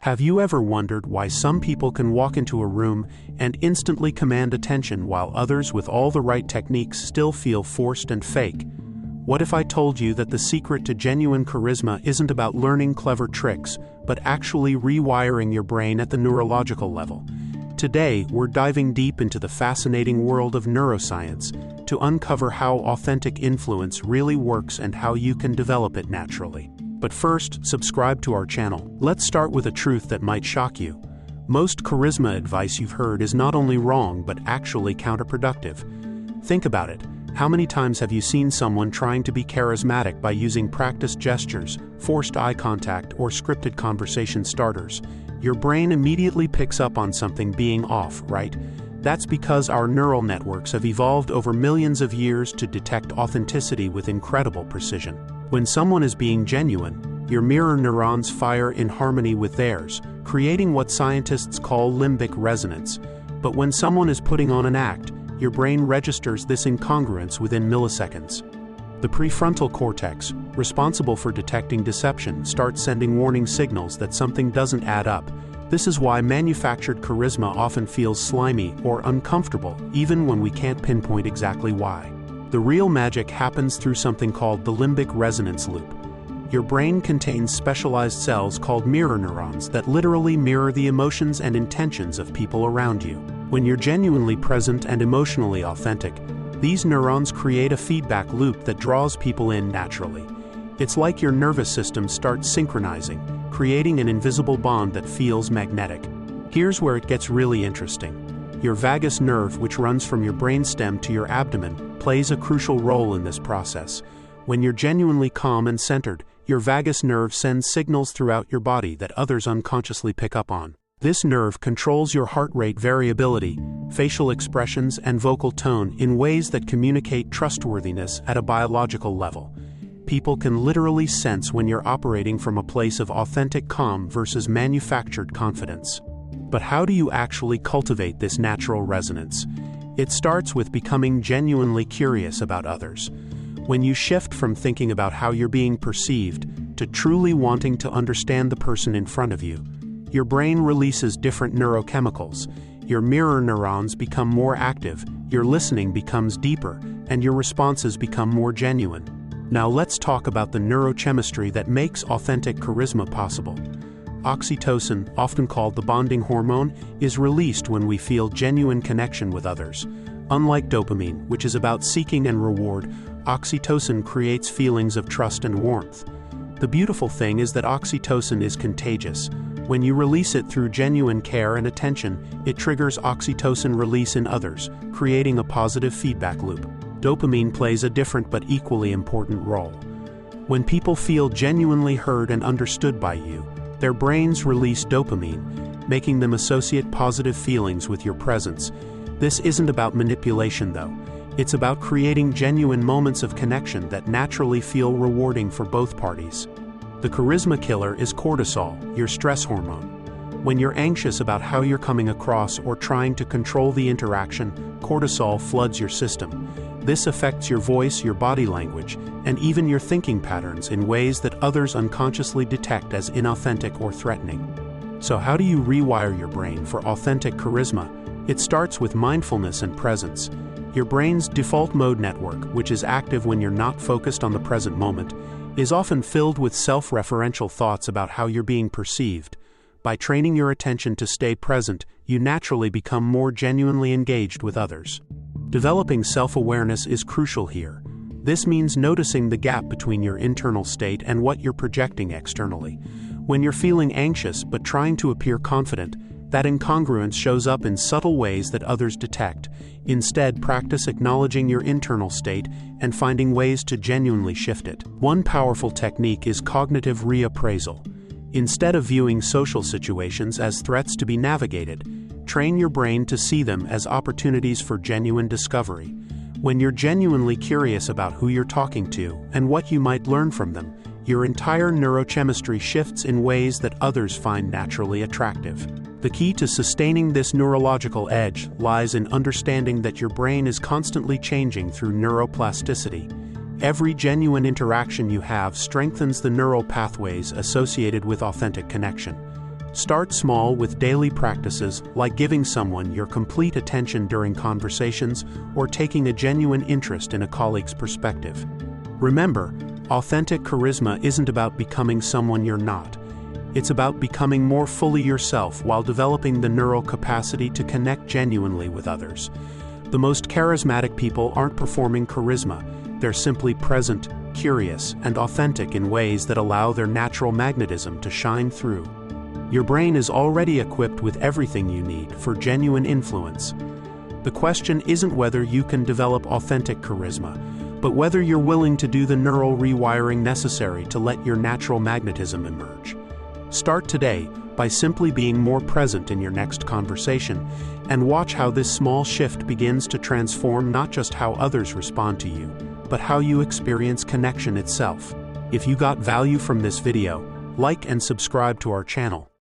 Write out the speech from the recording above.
Have you ever wondered why some people can walk into a room and instantly command attention while others with all the right techniques still feel forced and fake? What if I told you that the secret to genuine charisma isn't about learning clever tricks, but actually rewiring your brain at the neurological level? Today, we're diving deep into the fascinating world of neuroscience to uncover how authentic influence really works and how you can develop it naturally. But first, subscribe to our channel. Let's start with a truth that might shock you. Most charisma advice you've heard is not only wrong, but actually counterproductive. Think about it. How many times have you seen someone trying to be charismatic by using practiced gestures, forced eye contact, or scripted conversation starters? Your brain immediately picks up on something being off, right? That's because our neural networks have evolved over millions of years to detect authenticity with incredible precision. When someone is being genuine, your mirror neurons fire in harmony with theirs, creating what scientists call limbic resonance. But when someone is putting on an act, your brain registers this incongruence within milliseconds. The prefrontal cortex, responsible for detecting deception, starts sending warning signals that something doesn't add up. This is why manufactured charisma often feels slimy or uncomfortable, even when we can't pinpoint exactly why. The real magic happens through something called the limbic resonance loop. Your brain contains specialized cells called mirror neurons that literally mirror the emotions and intentions of people around you. When you're genuinely present and emotionally authentic, these neurons create a feedback loop that draws people in naturally. It's like your nervous system starts synchronizing, creating an invisible bond that feels magnetic. Here's where it gets really interesting. Your vagus nerve, which runs from your brainstem to your abdomen, plays a crucial role in this process. When you're genuinely calm and centered, your vagus nerve sends signals throughout your body that others unconsciously pick up on. This nerve controls your heart rate variability, facial expressions, and vocal tone in ways that communicate trustworthiness at a biological level. People can literally sense when you're operating from a place of authentic calm versus manufactured confidence. But how do you actually cultivate this natural resonance? It starts with becoming genuinely curious about others. When you shift from thinking about how you're being perceived to truly wanting to understand the person in front of you, your brain releases different neurochemicals. Your mirror neurons become more active, your listening becomes deeper, and your responses become more genuine. Now let's talk about the neurochemistry that makes authentic charisma possible. Oxytocin, often called the bonding hormone, is released when we feel genuine connection with others. Unlike dopamine, which is about seeking and reward, oxytocin creates feelings of trust and warmth. The beautiful thing is that oxytocin is contagious. When you release it through genuine care and attention, it triggers oxytocin release in others, creating a positive feedback loop. Dopamine plays a different but equally important role. When people feel genuinely heard and understood by you, their brains release dopamine, making them associate positive feelings with your presence. This isn't about manipulation, though. It's about creating genuine moments of connection that naturally feel rewarding for both parties. The charisma killer is cortisol, your stress hormone. When you're anxious about how you're coming across or trying to control the interaction, cortisol floods your system. This affects your voice, your body language, and even your thinking patterns in ways that others unconsciously detect as inauthentic or threatening. So how do you rewire your brain for authentic charisma? It starts with mindfulness and presence. Your brain's default mode network, which is active when you're not focused on the present moment, is often filled with self-referential thoughts about how you're being perceived. By training your attention to stay present, you naturally become more genuinely engaged with others. Developing self-awareness is crucial here. This means noticing the gap between your internal state and what you're projecting externally. When you're feeling anxious but trying to appear confident, that incongruence shows up in subtle ways that others detect. Instead, practice acknowledging your internal state and finding ways to genuinely shift it. One powerful technique is cognitive reappraisal. Instead of viewing social situations as threats to be navigated, train your brain to see them as opportunities for genuine discovery. When you're genuinely curious about who you're talking to and what you might learn from them, your entire neurochemistry shifts in ways that others find naturally attractive. The key to sustaining this neurological edge lies in understanding that your brain is constantly changing through neuroplasticity. Every genuine interaction you have strengthens the neural pathways associated with authentic connection. Start small with daily practices like giving someone your complete attention during conversations or taking a genuine interest in a colleague's perspective. Remember, authentic charisma isn't about becoming someone you're not. It's about becoming more fully yourself while developing the neural capacity to connect genuinely with others. The most charismatic people aren't performing charisma. They're simply present, curious, and authentic in ways that allow their natural magnetism to shine through. Your brain is already equipped with everything you need for genuine influence. The question isn't whether you can develop authentic charisma, but whether you're willing to do the neural rewiring necessary to let your natural magnetism emerge. Start today by simply being more present in your next conversation, and watch how this small shift begins to transform not just how others respond to you, but how you experience connection itself. If you got value from this video, like and subscribe to our channel.